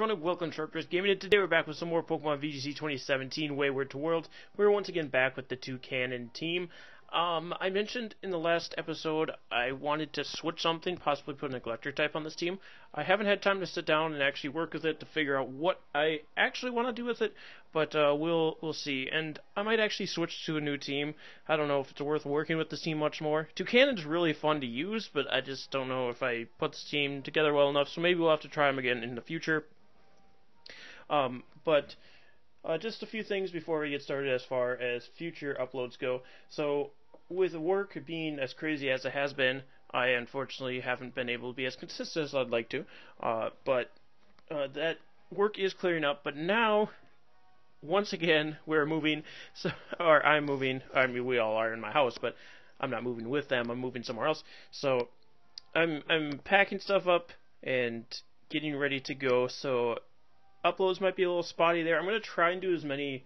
everyone, and welcome to Sharpdress Gaming, and today we're back with some more Pokemon VGC 2017 Wayward to World. We're once again back with the two Cannon team. I mentioned in the last episode I wanted to switch something, possibly put an Electric type on this team. I haven't had time to sit down and actually work with it to figure out what I actually want to do with it, but we'll see. And I might actually switch to a new team. I don't know if it's worth working with this team much more. Toucannon's really fun to use, but I just don't know if I put this team together well enough, so maybe we'll have to try them again in the future. Just a few things before we get started as far as future uploads go. So, with work being as crazy as it has been, I unfortunately haven't been able to be as consistent as I'd like to. That work is clearing up, but now, once again, we're moving, or I'm moving. I mean, we all are in my house, but I'm not moving with them. I'm moving somewhere else. So, I'm packing stuff up and getting ready to go. So, uploads might be a little spotty there. I'm going to try and do as many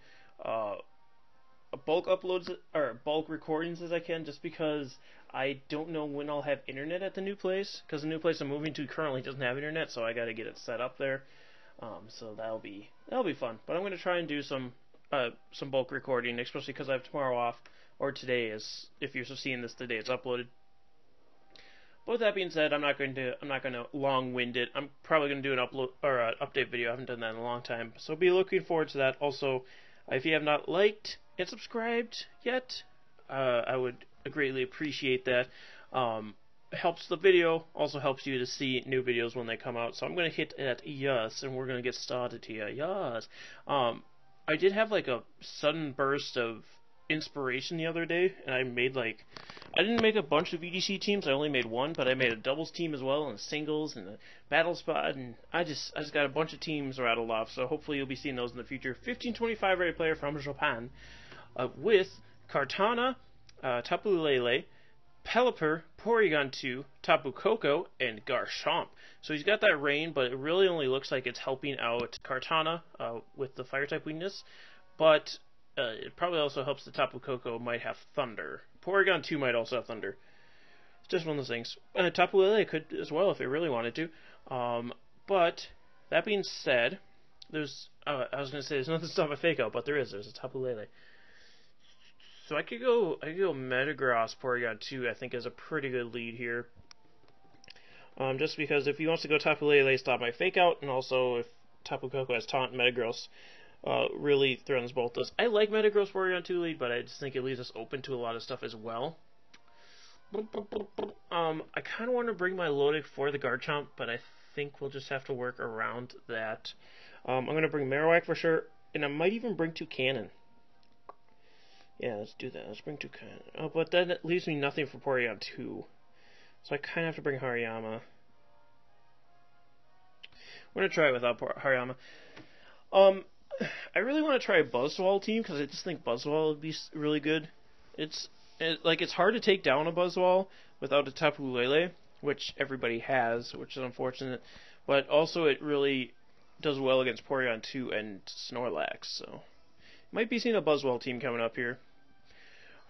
bulk uploads or bulk recordings as I can, just because I don't know when I'll have internet at the new place, because the new place I'm moving to currently doesn't have internet, so I got to get it set up there. So that'll be fun. But I'm going to try and do some bulk recording, especially because I have tomorrow off, or today, is if you're seeing this the day it's uploaded. But with that being said, I'm not going to long-wind it. I'm probably going to do an upload or an update video. I haven't done that in a long time, so be looking forward to that. Also, if you have not liked and subscribed yet, I would greatly appreciate that. Helps the video, also helps you to see new videos when they come out. So I'm going to hit that yes, and we're going to get started here. Yes. I did have like a sudden burst of inspiration the other day, and I didn't make a bunch of VGC teams. I only made one, but I made a doubles team as well, and singles, and a battle spot, and I just got a bunch of teams rattled off. So hopefully you'll be seeing those in the future. 1525 rated player from Japan, with Kartana, Tapu Lele, Pelipper, Porygon 2, Tapu Koko, and Garchomp. So he's got that rain, but it really only looks like it's helping out Kartana with the fire type weakness, but it probably also helps the Tapu Koko might have Thunder. Porygon 2 might also have Thunder. It's just one of those things. Tapu Lele could as well if it really wanted to. But, that being said, I was going to say there's nothing to stop a fake out, but there's a Tapu Lele. So I could go Metagross Porygon 2, I think, is a pretty good lead here. Just because if he wants to go Tapu Lele, stop my fake out, and also if Tapu Koko has Taunt, Metagross really threatens both those. I like Metagross Porygon 2 lead, but I just think it leaves us open to a lot of stuff as well. I kind of want to bring my Lodic for the Garchomp, but I think we'll just have to work around that. I'm going to bring Marowak for sure, and I might even bring Toucannon. Yeah, let's do that. Let's bring Toucannon. Oh, but that leaves me nothing for Porygon 2. So I kind of have to bring Hariyama. We're going to try it without Hariyama. I really want to try a Buzzwole team, because I just think Buzzwole would be really good. It's hard to take down a Buzzwole without a Tapu Lele, which everybody has, which is unfortunate. But also it really does well against Porygon 2 and Snorlax, so might be seeing a Buzzwole team coming up here.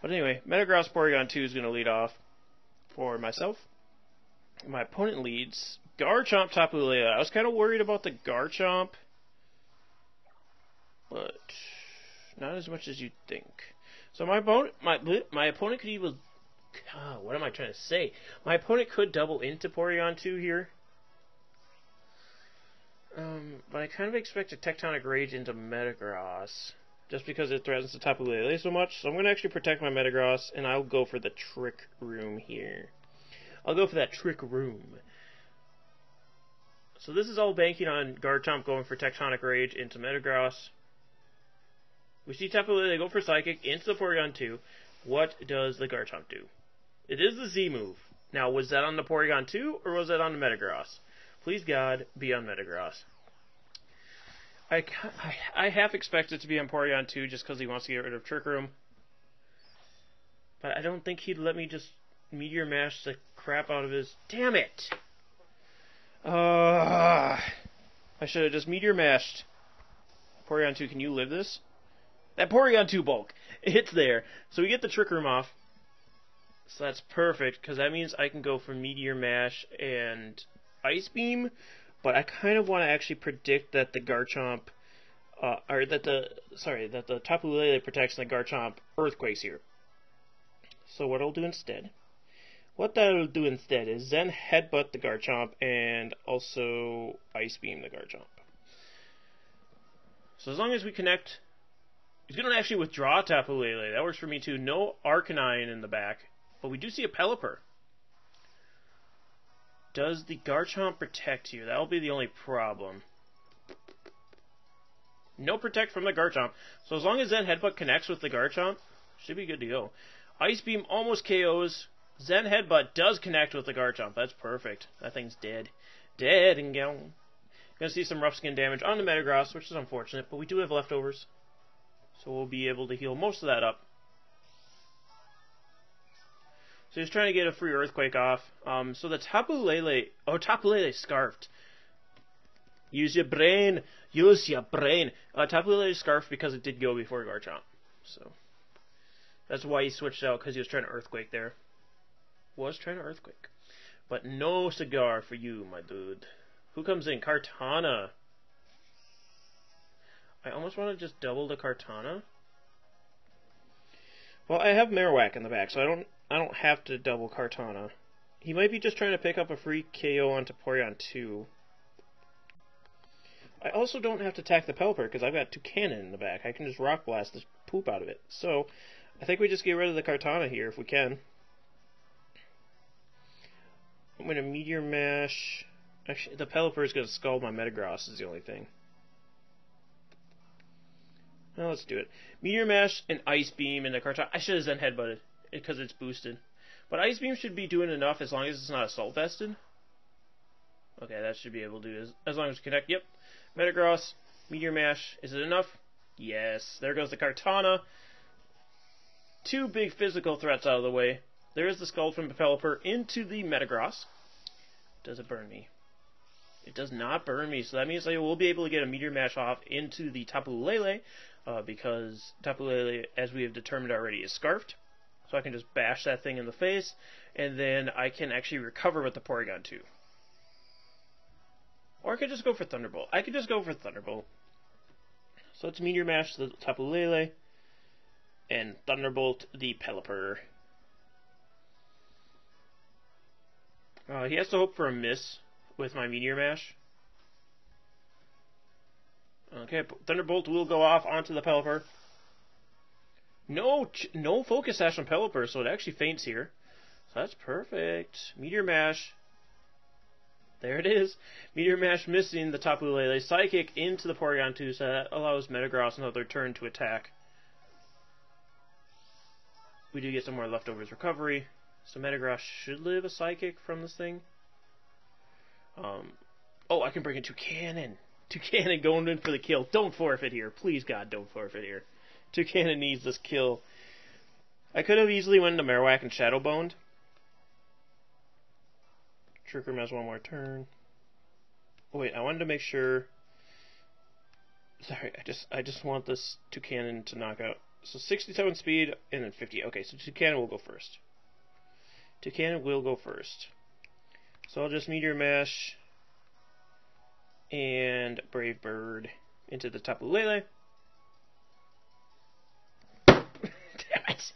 But anyway, Metagross Porygon 2 is going to lead off for myself. My opponent leads Garchomp Tapu Lele. I was kind of worried about the Garchomp, but not as much as you'd think. So my opponent could even... what am I trying to say? My opponent could double into Porygon 2 here. But I kind of expect a Tectonic Rage into Metagross, just because it threatens the Tapu Lele so much. So I'm going to actually protect my Metagross, and I'll go for the Trick Room here. I'll go for that Trick Room. So this is all banking on Garchomp going for Tectonic Rage into Metagross. We see Tapu Lele go for Psychic into the Porygon 2. What does the Garchomp do? It is the Z move. Now, was that on the Porygon 2, or was that on the Metagross? Please, God, be on Metagross. I half expect it to be on Porygon 2 just because he wants to get rid of Trick Room. But I don't think he'd let me just Meteor Mash the crap out of his... Damn it! I should have just Meteor Mashed. Porygon 2, can you live this? That Porygon 2 bulk, it's there. So we get the Trick Room off. So that's perfect, because that means I can go for Meteor Mash and Ice Beam. but I kind of want to actually predict that the Garchomp, that the Tapu Lele protects and the Garchomp earthquakes here. So what I'll do instead is Zen Headbutt the Garchomp and also Ice Beam the Garchomp. So as long as we connect, he's going to actually withdraw Tapu Lele. That works for me too. No Arcanine in the back, but we do see a Pelipper. Does the Garchomp protect here? That'll be the only problem. No protect from the Garchomp. So as long as Zen Headbutt connects with the Garchomp, should be good to go. Ice Beam almost KOs. Zen Headbutt does connect with the Garchomp. That's perfect. That thing's dead. Dead and gone. Gonna see some rough skin damage on the Metagross, which is unfortunate, but we do have leftovers. So we'll be able to heal most of that up. So he's trying to get a free Earthquake off. So the Tapu Lele... Oh, Tapu Lele Scarfed. Use your brain. Use your brain. Tapu Lele Scarfed because it did go before Garchomp. So that's why he switched out, because he was trying to Earthquake there. But no cigar for you, my dude. Who comes in? Kartana. I almost want to just double the Kartana. Well, I have Marowak in the back, so I don't have to double Kartana. He might be just trying to pick up a free KO onto Porygon 2. I also don't have to attack the Pelipper because I've got Toucannon in the back. I can just Rock Blast the poop out of it. So I think we just get rid of the Kartana here if we can. I'm going to Meteor Mash. Actually, the Pelipper is going to scald my Metagross is the only thing. Well, let's do it. Meteor Mash and Ice Beam and the Kartana. I should have Zen Headbutted because it's boosted. But Ice Beam should be doing enough as long as it's not Assault Vested. Okay, that should be able to do as long as we connect. Yep. Metagross, Meteor Mash. Is it enough? Yes. There goes the Kartana. Two big physical threats out of the way. There is the Scald from the Pelipper into the Metagross. Does it burn me? It does not burn me, so that means I will be able to get a Meteor Mash off into the Tapu Lele, because Tapu Lele, as we have determined already, is Scarfed. So I can just bash that thing in the face, and then I can actually recover with the Porygon 2. Or I could just go for Thunderbolt. So it's Meteor Mash the Tapu Lele, and Thunderbolt the Pelipper. He has to hope for a miss with my Meteor Mash. Okay, Thunderbolt will go off onto the Pelipper. No Focus Sash on Pelipper, so it actually faints here. So that's perfect. Meteor Mash. There it is. Meteor Mash missing the Tapu Lele. Psychic into the Porygon 2, so that allows Metagross another turn to attack. We do get some more leftovers recovery. So Metagross should live a Psychic from this thing. Oh, I can bring in Toucannon. Toucannon going in for the kill. Don't forfeit here. Please, God, don't forfeit here. Toucannon needs this kill. I could have easily went into Marowak and Shadow Boned. Trick Room has one more turn. Oh, wait, I wanted to make sure... Sorry, I just want this Toucannon to knock out. So 67 speed and then 50. Okay, so Toucannon will go first. So I'll just Meteor Mash and Brave Bird into the Tapu Lele. Damn it!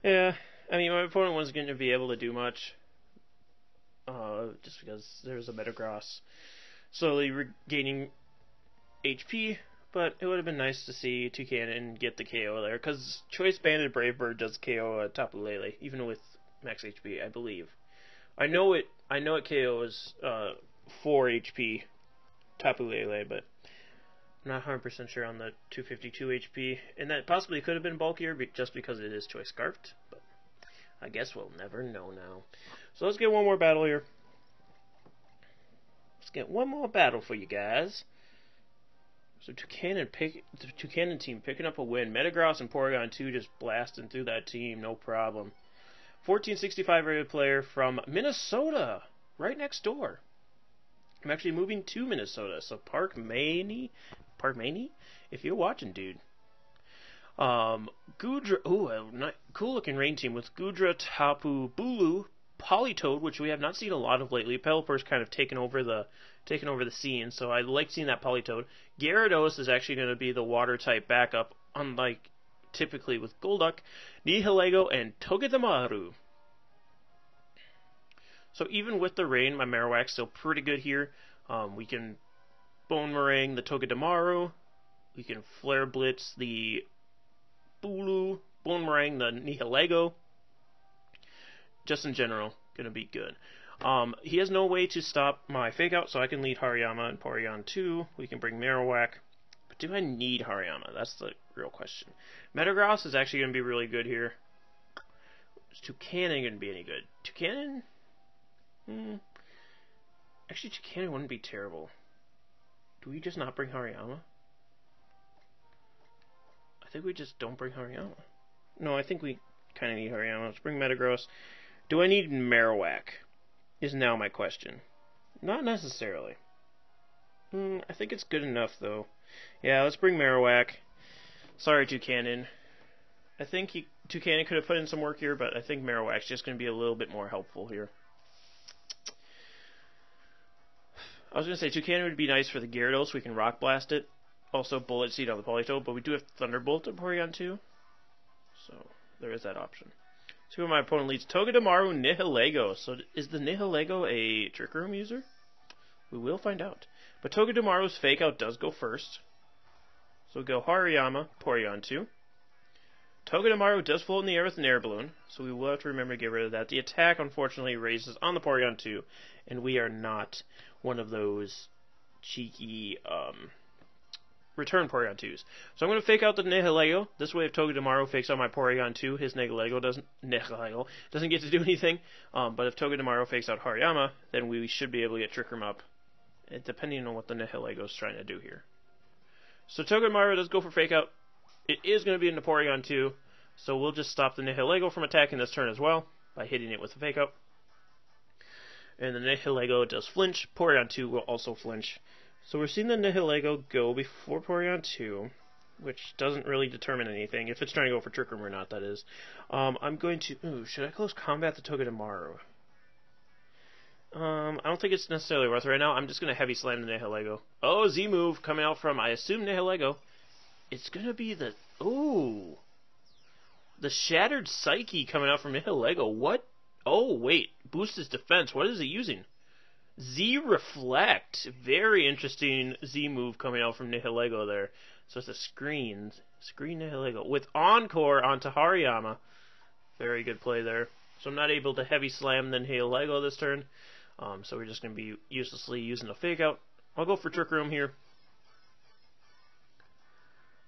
Yeah, I mean, my opponent wasn't going to be able to do much. Just because there's a Metagross slowly regaining HP. But it would have been nice to see Toucannon get the KO there, because Choice Banded Brave Bird does KO Tapu Lele, even with max HP, I believe. I know it KOs 4 HP Tapu Lele, but I'm not 100% sure on the 252 HP, and that possibly could have been bulkier just because it is Choice Scarfed, but I guess we'll never know now. So let's get one more battle here. Let's get one more battle for you guys. So Toucannon team picking up a win. Metagross and Porygon 2 just blasting through that team, no problem. 1465 rated player from Minnesota, right next door. I'm actually moving to Minnesota, so Park Maney, if you're watching, dude. Gudra, ooh, a cool looking rain team with Gudra, Tapu, Bulu, Politoed, which we have not seen a lot of lately. Pelipper's kind of taken over the scene, so I like seeing that Politoed. Gyarados is actually going to be the water type backup, unlike typically with Golduck, Nihilego, and Togedemaru. So even with the rain, my Marowak's still pretty good here. We can Bone Meringue the Togedemaru. We can Flare Blitz the Bulu. Bone Meringue the Nihilego. Just in general, going to be good. He has no way to stop my Fake Out, so I can lead Hariyama and Porygon 2. We can bring Marowak. But do I need Hariyama? That's the real question. Metagross is actually going to be really good here. Is Toucannon going to be any good? Toucannon? Actually, Toucannon wouldn't be terrible. Do we just not bring Hariyama? I think we just don't bring Hariyama. No, I think we kind of need Hariyama. Let's bring Metagross. Do I need Marowak? Is now my question. Not necessarily. I think it's good enough, though. Yeah, let's bring Marowak. Sorry, Toucannon. I think Toucannon could have put in some work here, but I think Marowak's just going to be a little bit more helpful here. I was going to say Toucannon would be nice for the Gyarados. We can Rock Blast it. Also Bullet Seed on the Politoed, but we do have Thunderbolt at Porygon 2. So there is that option. So my opponent leads Togedemaru Nihilego. So is the Nihilego a Trick Room user? We will find out. But Togedemaru's Fake Out does go first. So we go Hariyama, Porygon 2. Togedemaru does float in the air with an air balloon, so we will have to remember to get rid of that. The attack, unfortunately, raises on the Porygon 2, and we are not one of those cheeky return Porygon 2s. So I'm going to Fake Out the Nihilego. This way, if Togedemaru fakes out my Porygon 2, his Nihilego doesn't get to do anything. But if Togedemaru fakes out Hariyama, then we should be able to get Trick Room up, depending on what the Nihilego is trying to do here. So Togedemaru does go for Fake Out. It is going to be into Porygon 2, so we'll just stop the Nihilego from attacking this turn as well by hitting it with a Fake Out. And the Nihilego does flinch. Porygon 2 will also flinch. So we're seeing the Nihilego go before Porygon 2, which doesn't really determine anything, if it's trying to go for Trick Room or not, that is. I'm going to... Ooh, should I close combat the Togedemaru? I don't think it's necessarily worth it right now. I'm just going to Heavy Slam the Nihilego. Oh, Z-move coming out from, I assume, Nihilego. It's going to be the... Ooh! The Shattered Psyche coming out from Nihilego. What? Oh, wait. Boost his defense. What is he using? Z-Reflect. Very interesting Z-move coming out from Nihilego there. So it's a Screen Nihilego. With Encore onto Hariyama. Very good play there. So I'm not able to Heavy Slam the Nihilego this turn. So we're just going to be uselessly using a Fake Out. I'll go for Trick Room here.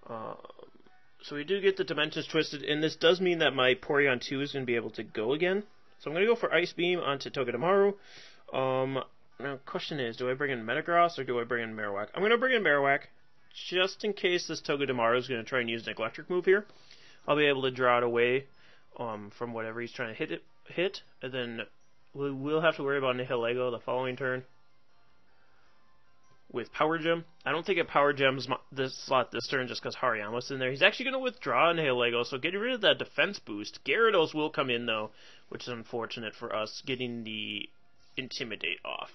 So we do get the Dimensions Twisted, and this does mean that my Porygon 2 is going to be able to go again. So I'm going to go for Ice Beam onto Togedemaru. Now the question is, do I bring in Metagross or do I bring in Marowak? I'm going to bring in Marowak, just in case this Togedemaru is going to try and use an Electric move here. I'll be able to draw it away from whatever he's trying to hit, and then we'll have to worry about Nihilego the following turn with Power Gem. I don't think it Power Gems this slot this turn just because Hariyama's in there. He's actually going to withdraw Nihilego, so getting rid of that defense boost. Gyarados will come in, though, which is unfortunate for us, getting the Intimidate off.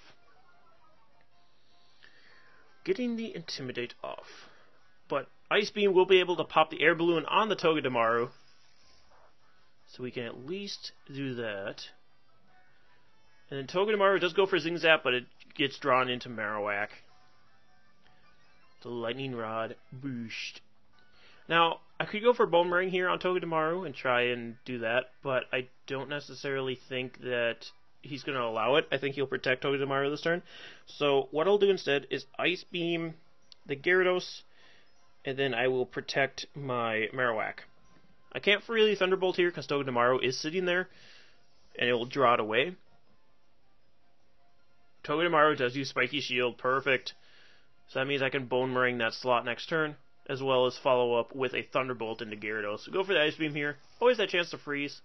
But Ice Beam will be able to pop the Air Balloon on the Togedemaru, so we can at least do that. And then Togedemaru does go for Zing Zap, but it gets drawn into Marowak. The Lightning Rod boost. Now, I could go for Bone Meringue here on Togedemaru and try and do that, but I don't necessarily think that he's going to allow it. I think he'll protect Togedemaru this turn. So what I'll do instead is Ice Beam the Gyarados, and then I will protect my Marowak. I can't freely Thunderbolt here because Togedemaru is sitting there, and it will draw it away. Togedemaru does use Spiky Shield. Perfect. So that means I can Bone Meringue that slot next turn, as well as follow up with a Thunderbolt into Gyarados. So go for the Ice Beam here. Always that chance to freeze.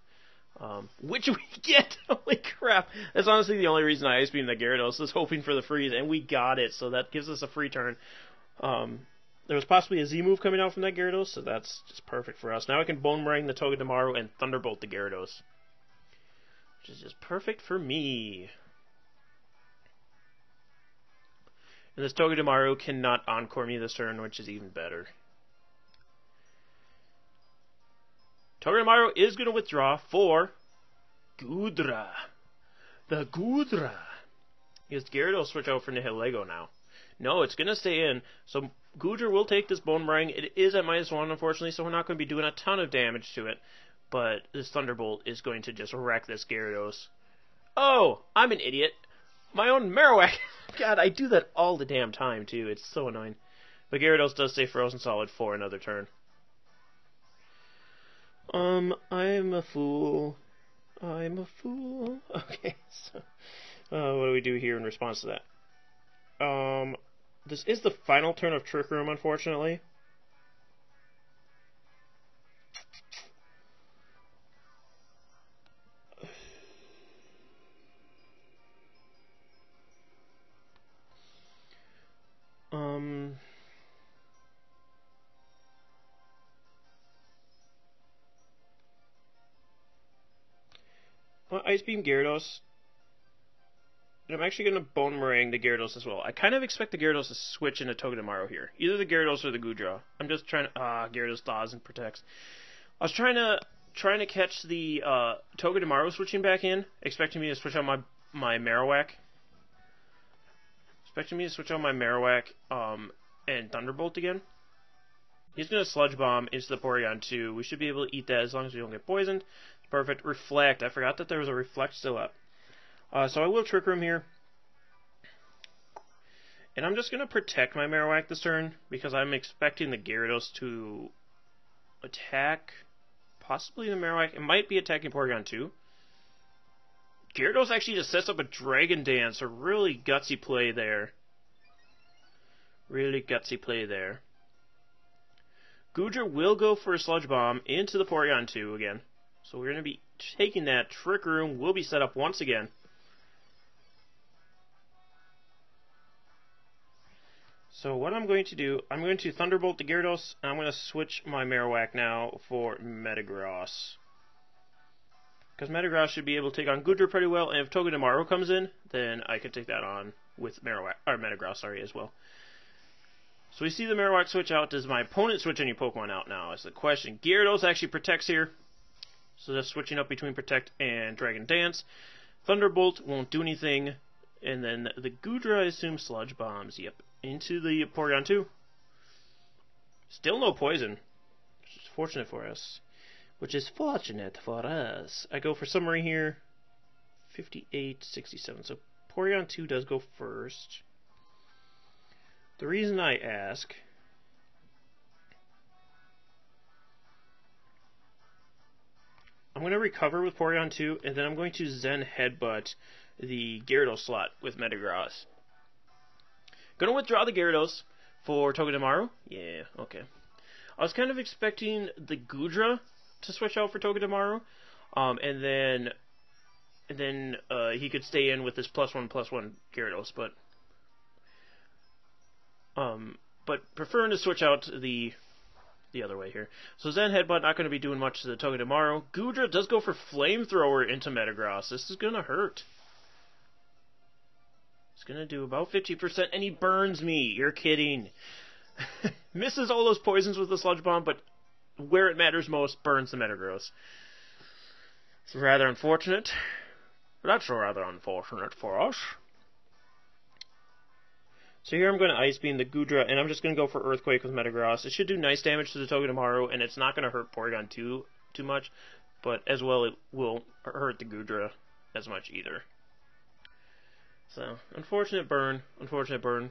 Which we get. Holy crap. That's honestly the only reason I Ice Beam the Gyarados, is hoping for the freeze, and we got it. So that gives us a free turn. There was possibly a Z-move coming out from that Gyarados, so that's just perfect for us. Now I can Bone Meringue the Togedemaru and Thunderbolt the Gyarados. which is just perfect for me. And this Togedemaru cannot encore me this turn, which is even better. Togedemaru is going to withdraw for Gudra. The Gudra. Because Gyarados switch out for Nihilego now. No, it's going to stay in. So Gudra will take this Bone Meringue. It is at -1, unfortunately, so we're not going to be doing a ton of damage to it. But this Thunderbolt is going to just wreck this Gyarados. Oh, I'm an idiot. My own Marowak. God, I do that all the damn time, too. It's so annoying. But Gyarados does stay frozen solid for another turn. I'm a fool. I'm a fool. Okay, so what do we do here in response to that? This is the final turn of Trick Room, unfortunately. Well, Ice Beam Gyarados. And I'm actually going to Bone Meringue the Gyarados as well. I kind of expect the Gyarados to switch into Togedemaru here. Either the Gyarados or the Gudra. I'm just trying to... Gyarados thaws and protects. I was trying to catch the Togedemaru switching back in, expecting me to switch out my Marowak. Expecting me to switch out my Marowak and Thunderbolt again. He's going to Sludge Bomb into the Porygon 2. We should be able to eat that as long as we don't get poisoned. Perfect. Reflect. I forgot that there was a Reflect still up. So I will Trick Room here. And I'm just going to protect my Marowak this turn, because I'm expecting the Gyarados to attack possibly the Marowak. It might be attacking Porygon 2. Gyarados actually just sets up a Dragon Dance. A really gutsy play there. Really gutsy play there. Gudra will go for a Sludge Bomb into the Porygon 2 again. So we're going to be taking that. Trick Room will be set up once again. So what I'm going to do, I'm going to Thunderbolt the Gyarados, and I'm going to switch my Marowak now for Metagross. Because Metagross should be able to take on Gudra pretty well, and if Togedemaru comes in, then I can take that on with Metagross, as well. So we see the Marowak switch out. Does my opponent switch any Pokemon out now? Is the question. Gyarados actually protects here. So just switching up between Protect and Dragon Dance. Thunderbolt won't do anything. And then the Gudra, I assume, Sludge Bombs. Yep. Into the Porygon 2. Still no poison. Which is fortunate for us. Which is fortunate for us. I go for summary here. 58, 67. So Porygon 2 does go first. The reason I ask... I'm going to recover with Porygon 2, and then I'm going to Zen Headbutt the Gyarados slot with Metagross. Going to withdraw the Gyarados for Togedemaru. Yeah, okay. I was kind of expecting the Gudra to switch out for Togedemaru, and then he could stay in with this +1/+1 Gyarados, but preferring to switch out the other way here. So Zen Headbutt not going to be doing much to the Togedemaru. Gudra does go for Flamethrower into Metagross. This is going to hurt. It's going to do about 50%, and he burns me. You're kidding. Misses all those poisons with the Sludge Bomb, but where it matters most, burns the Metagross. It's rather unfortunate. That's rather unfortunate for us. So here I'm going to Ice Beam the Gudra, and I'm just going to go for Earthquake with Metagross. It should do nice damage to the Togedemaru, and it's not going to hurt Porygon 2 too much, but as well it will hurt the Gudra as much either. So, unfortunate burn. Unfortunate burn.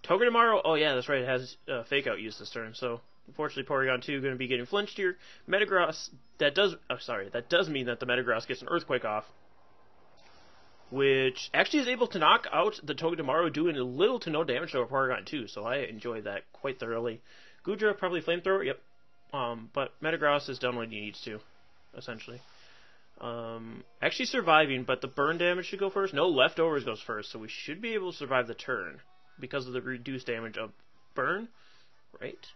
Togedemaru, oh yeah, that's right, it has Fake Out use this turn, so unfortunately Porygon 2 going to be getting flinched here. Metagross, that does mean that the Metagross gets an Earthquake off, which actually is able to knock out the Togedemaru, doing little to no damage to a Porygon 2, so I enjoyed that quite thoroughly. Gudra, probably Flamethrower, yep. But Metagross has done what he needs to, essentially. Actually surviving, but the burn damage should go first. No, Leftovers goes first, so we should be able to survive the turn because of the reduced damage of burn, right?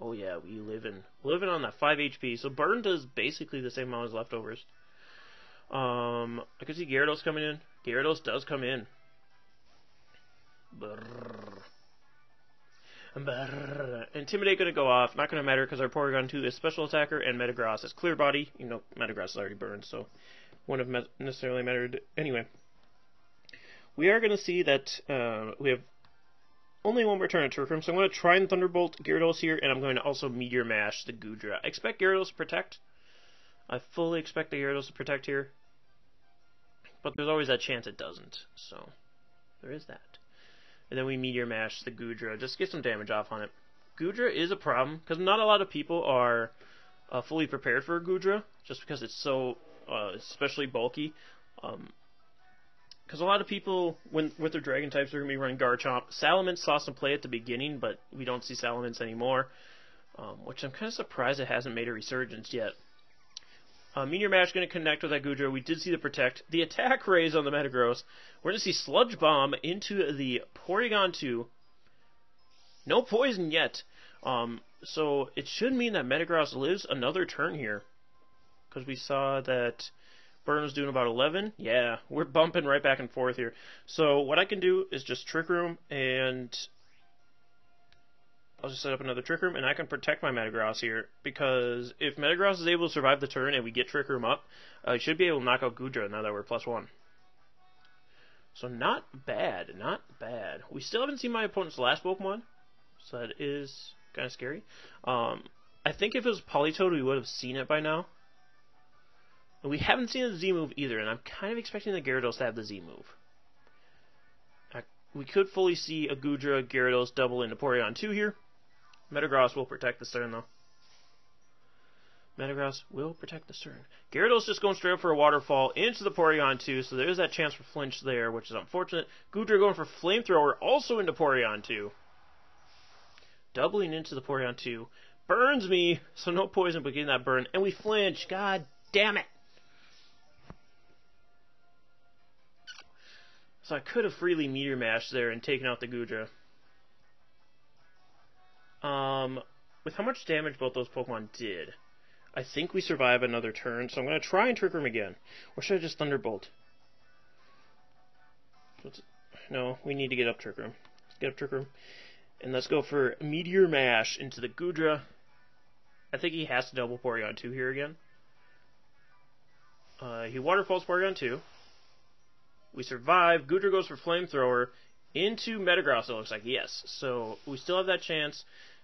Oh yeah, we living on that 5 HP, so burn does basically the same amount as Leftovers. I could see Gyarados coming in. Gyarados does come in. Brrr. Brrr. Intimidate going to go off. Not going to matter because our Porygon 2 is special attacker and Metagross is clear body. You know, Metagross is already burned, so wouldn't have necessarily mattered. Anyway, we are going to see that we have only one more turn at Trick Room, so I'm going to try and Thunderbolt Gyarados here, and I'm going to also Meteor Mash the Goodra. I expect Gyarados to protect. I fully expect the Gyarados to protect here, but there's always that chance it doesn't, so there is that. And then we Meteor Mash the Goodra, just get some damage off on it. Goodra is a problem, because not a lot of people are fully prepared for a Goodra, just because it's so especially bulky. Because a lot of people, with their Dragon types, are going to be running Garchomp. Salamence saw some play at the beginning, but we don't see Salamence anymore, which I'm kind of surprised it hasn't made a resurgence yet. Meteor Mash going to connect with that Goodra. We did see the Protect. The Attack Raise on the Metagross. We're going to see Sludge Bomb into the Porygon 2. No poison yet. So it should mean that Metagross lives another turn here. Because we saw that Burn was doing about 11. Yeah, we're bumping right back and forth here. So what I can do is just Trick Room, and I'll just set up another Trick Room, and I can protect my Metagross here, because if Metagross is able to survive the turn and we get Trick Room up, I should be able to knock out Goodra now that we're +1. So not bad, not bad. We still haven't seen my opponent's last Pokemon, so that is kind of scary. I think if it was Politoed, we would have seen it by now. And we haven't seen the Z move either, and I'm kind of expecting the Gyarados to have the Z move. We could fully see a Goodra, Gyarados double into Porygon 2 here. Metagross will protect this turn, though. Metagross will protect this turn. Gyarados just going straight up for a Waterfall into the Porygon 2, so there's that chance for flinch there, which is unfortunate. Goodra going for Flamethrower, also into Porygon 2. Doubling into the Porygon 2. Burns me, so no poison, but getting that burn. And we flinch. God damn it. So I could have freely Meteor Mashed there and taken out the Goodra. With how much damage both those Pokemon did, I think we survive another turn, so I'm going to try and Trick Room again. Or should I just Thunderbolt? No, we need to get up Trick Room. Let's get up Trick Room. And let's go for Meteor Mash into the Goodra. I think he has to double Porygon 2 here again. He Waterfalls Porygon 2. We survive. Goodra goes for Flamethrower into Metagross, it looks like. Yes. So we still have that chance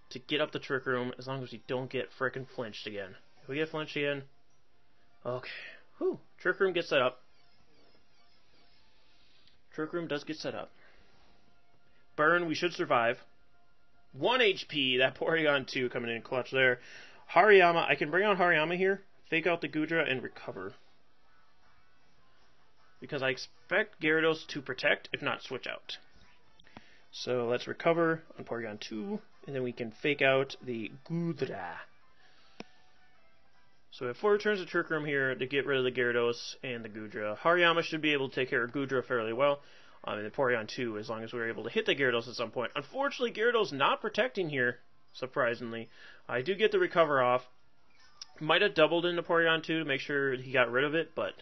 to get up the Trick Room as long as we don't get frickin' flinched again. If we get flinched again... Okay. Whew. Trick Room gets set up. Trick Room does get set up. Burn, we should survive. 1 HP. That Porygon 2 coming in clutch there. Hariyama. I can bring on Hariyama here. Fake out the Goodra and recover. Because I expect Gyarados to protect, if not switch out. So let's recover on Porygon 2, and then we can fake out the Goodra. So we have 4 returns to Trick Room here to get rid of the Gyarados and the Goodra. Hariyama should be able to take care of Goodra fairly well. And the Porygon 2, as long as we're able to hit the Gyarados at some point. Unfortunately, Gyarados not protecting here, surprisingly. I do get the recover off. Might have doubled into Porygon 2 to make sure he got rid of it, but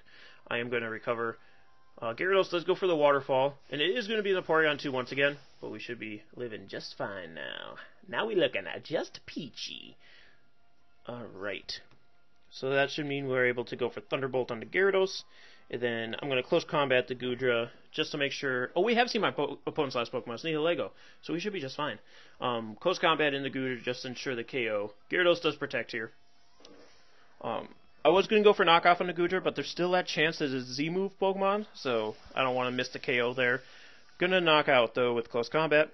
I am going to recover. Gyarados does go for the Waterfall, and it is going to be the Porygon 2 once again, but we should be living just fine now. Now we're looking at just peachy. Alright. So that should mean we're able to go for Thunderbolt onto Gyarados, and then I'm going to close combat the Goodra, just to make sure... Oh, we have seen my opponent's last Pokemon, it's Nihilego, so we should be just fine. Close combat in the Goodra, just to ensure the KO. Gyarados does protect here. I was going to go for knockoff on the Goodra, but there's still that chance that it's a Z-move Pokemon, so I don't want to miss the KO there. Gonna knock out, though, with close combat.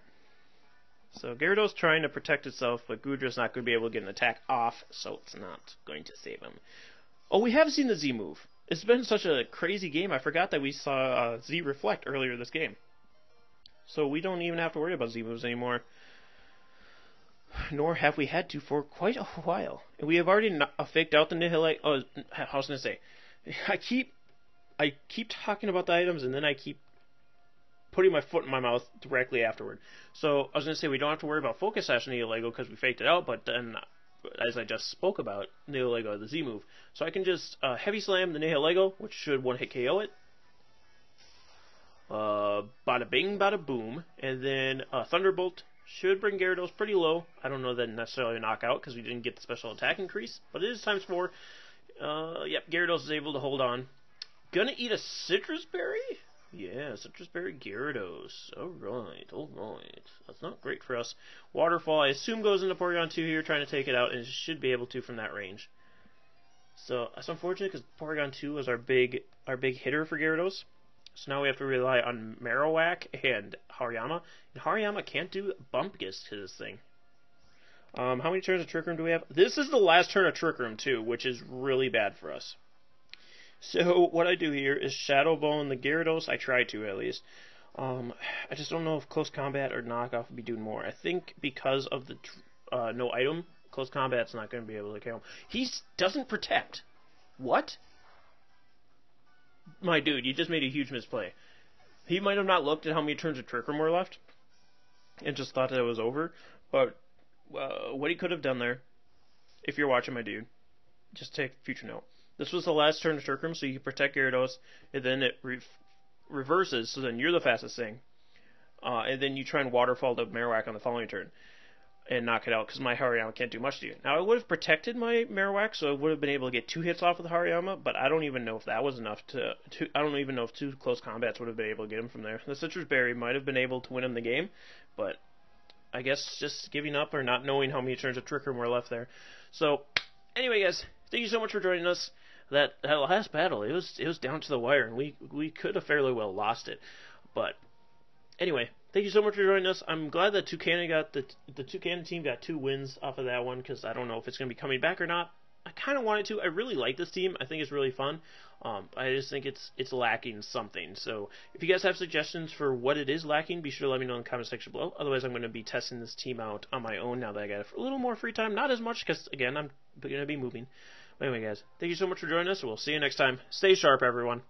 So Gyarados trying to protect itself, but Goodra's not going to be able to get an attack off, so it's not going to save him. Oh, we have seen the Z-move. It's been such a crazy game, I forgot that we saw Z-Reflect earlier this game. So we don't even have to worry about Z-moves anymore. Nor have we had to for quite a while. And we have already faked out the Nihilego. Oh, I was going to say, I keep talking about the items, and then I keep putting my foot in my mouth directly afterward. So I was going to say we don't have to worry about Focus Sash in Nihilego because we faked it out, but then as I just spoke about, Nihilego, the Z move. So I can just Heavy Slam the Nihilego, which should one-hit KO it. Bada bing, bada boom. And then Thunderbolt should bring Gyarados pretty low. I don't know that necessarily a knockout because we didn't get the special attack increase, but it is ×4. Yep, Gyarados is able to hold on. Gonna eat a Citrus Berry? Yeah, Citrus Berry Gyarados. Alright, alright. That's not great for us. Waterfall, I assume, goes into Porygon 2 here, trying to take it out, and it should be able to from that range. So, that's unfortunate, because Porygon 2 was our big hitter for Gyarados. So now we have to rely on Marowak and Hariyama. And Hariyama can't do Bump Gist to this thing. How many turns of Trick Room do we have? This is the last turn of Trick Room, too, which is really bad for us. So, what I do here is Shadow Bone the Gyarados. I try to, at least. I just don't know if Close Combat or Knockoff would be doing more. I think because of the no item, Close Combat's not going to be able to kill him. He doesn't protect. What? My dude, you just made a huge misplay. He might have not looked at how many turns of Trick Room were left and just thought that it was over. But what he could have done there, if you're watching, my dude, just take future note. This was the last turn of Trick Room, so you can protect Gyarados, and then it reverses, so then you're the fastest thing. And then you try and Waterfall the Marowak on the following turn and knock it out, because my Hariyama can't do much to you. Now, I would have protected my Marowak, so I would have been able to get 2 hits off of the Hariyama, but I don't even know if that was enough to I don't even know if 2 close combats would have been able to get him from there. The Citrus Berry might have been able to win him the game, but I guess just giving up or not knowing how many turns of Trick Room were left there. So, anyway, guys, thank you so much for joining us. That last battle, it was down to the wire, and we could have fairly well lost it. But anyway, thank you so much for joining us. I'm glad that Toucannon got the Toucannon team got 2 wins off of that one, because I don't know if it's going to be coming back or not. I kind of wanted to. I really like this team. I think it's really fun. I just think it's lacking something. So if you guys have suggestions for what it is lacking, be sure to let me know in the comment section below. Otherwise, I'm going to be testing this team out on my own now that I got a little more free time. Not as much, because again, I'm going to be moving. But anyway, guys, thank you so much for joining us. We'll see you next time. Stay sharp, everyone.